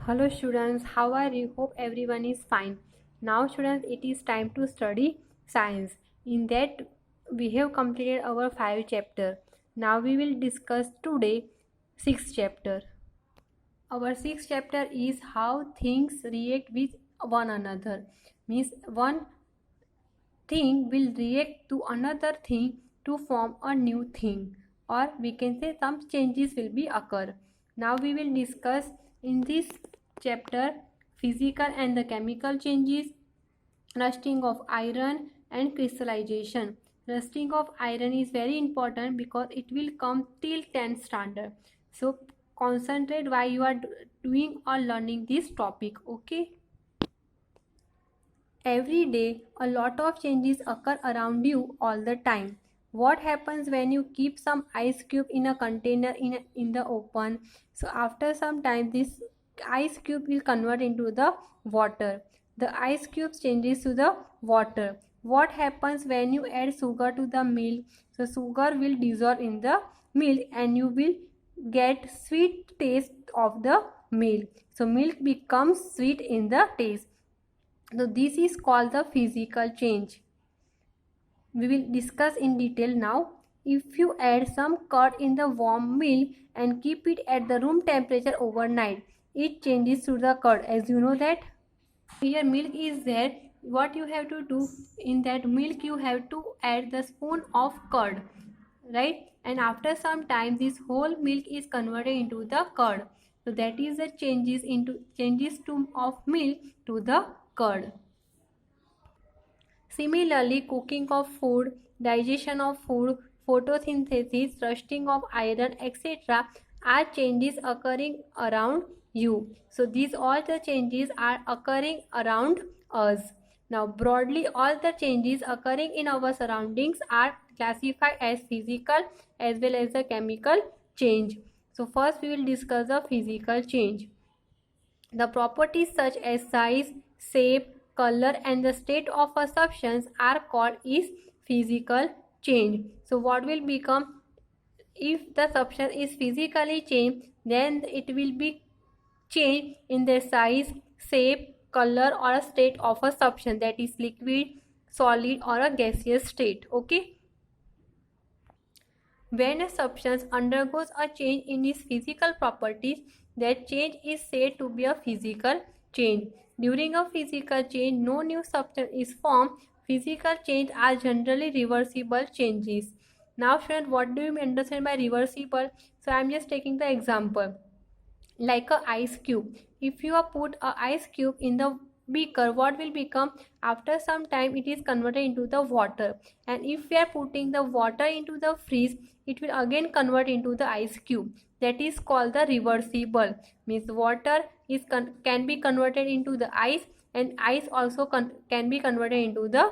Hello students, how are you? Hope everyone is fine. Now students, it is time to study science. In that we have completed our 5 chapter. Now we will discuss today 6 chapter. Our 6th chapter is how things react with one another. Means one thing will react to another thing to form a new thing, or we can say some changes will be occur. Now we will discuss in this chapter physical and the chemical changes, rusting of iron and crystallization. Rusting of iron is very important because it will come till 10th standard. So concentrate while you are doing or learning this topic. Okay. Every day, a lot of changes occur around you all the time. What happens when you keep some ice cube in a container in the open? So after some time, this ice cube will convert into the water. The ice cube changes to the water. What happens when you add sugar to the milk? So sugar will dissolve in the milk and you will get sweet taste of the milk. So milk becomes sweet in the taste. So this is called the physical change. We will discuss in detail now. If you add some curd in the warm milk and keep it at the room temperature overnight, it changes to the curd. As you know that here milk is there, what you have to do, in that milk you have to add the spoon of curd, right? And after some time this whole milk is converted into the curd. So that is the changes to of milk to the curd. Similarly, cooking of food, digestion of food, photosynthesis, rusting of iron, etc. are changes occurring around you. So these all the changes are occurring around us. Now broadly all the changes occurring in our surroundings are classified as physical as well as the chemical change. So first we will discuss the physical change. The properties such as size, shape, color and the state of a substance are called is physical change. So what will become if the substance is physically changed, then it will be changed in the size, shape, color or a state of a substance, that is liquid, solid or a gaseous state. Okay. When a substance undergoes a change in its physical properties, that change is said to be a physical change. During a physical change, no new substance is formed. Physical change are generally reversible changes. Now, friend, what do you understand by reversible? So, I am just taking the example like a ice cube. If you are put a ice cube in the beaker, what will become? After some time it is converted into the water, and if we are putting the water into the freeze, it will again convert into the ice cube. That is called the reversible. Means water is can be converted into the ice, and ice also can be converted into the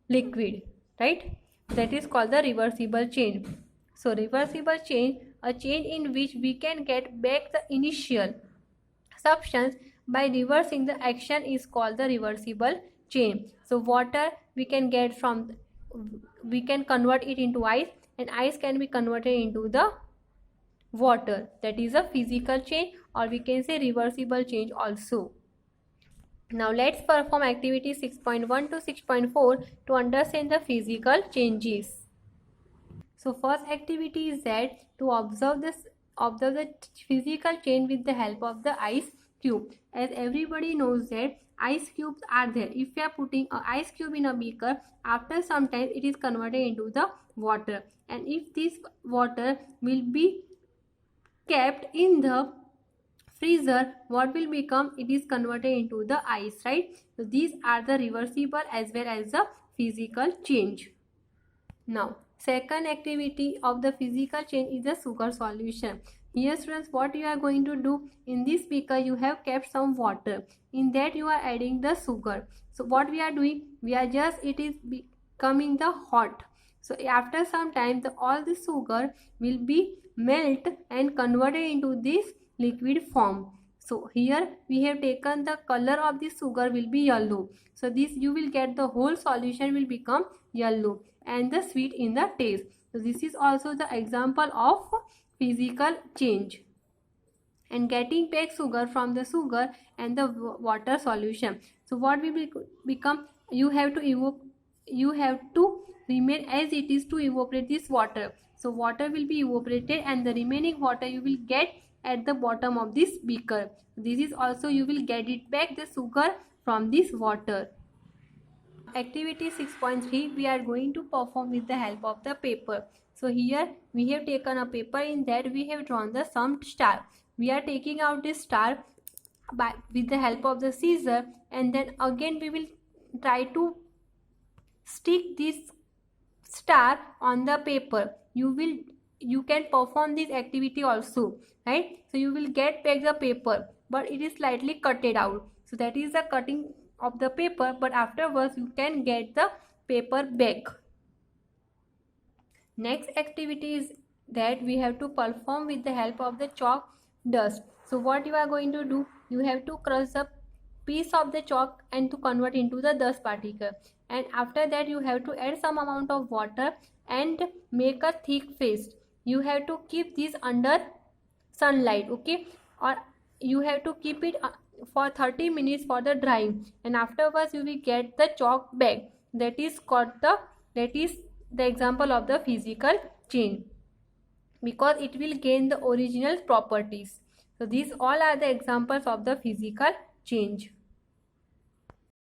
liquid, right? That is called the reversible change. So reversible change, a change in which we can get back the initial substance by reversing the action, is called the reversible change. So water we can convert it into ice, and ice can be converted into the water. That is a physical change, or we can say reversible change also. Now let's perform activity 6.1 to 6.4 to understand the physical changes. So first activity is that to observe the physical change with the help of the ice cube. As everybody knows that ice cubes are there. If we are putting a ice cube in a beaker, after some time it is converted into the water, and if this water will be kept in the freezer, what will become? It is converted into the ice, right? So these are the reversible as well as the physical change. Now second activity of the physical change is the sugar solution. Here students, what you are going to do, in this beaker you have kept some water, in that you are adding the sugar. So what we are doing, we are just, it is becoming the hot. So after some time all the sugar will be melt and converted into this liquid form. So here we have taken the color of the sugar will be yellow. So this you will get the whole solution will become yellow and the sweet in the taste. So this is also the example of physical change. and getting back sugar from the sugar and the water solution. So what will become, you have to remain as it is to evaporate this water. So water will be evaporated and the remaining water you will get at the bottom of this beaker. This is also you will get it back the sugar from this water. Activity 6.3, we are going to perform with the help of the paper. So here we have taken a paper, in that we have drawn the some star. We are taking out this star with the help of the scissor, and then again we will try to stick this star on the paper. You can perform this activity also, right? So you will get back the paper, but it is slightly cutted out. So that is the cutting of the paper, but afterwards you can get the paper back. Next activity is that we have to perform with the help of the chalk dust. So what you are going to do, you have to crush a piece of the chalk and to convert into the dust particle, and after that you have to add some amount of water and make a thick paste. You have to keep this under sunlight, okay, or you have to keep it for 30 minutes for the drying, and afterwards you will get the chalk back. That is the example of the physical change, because it will gain the original properties. So these all are the examples of the physical change.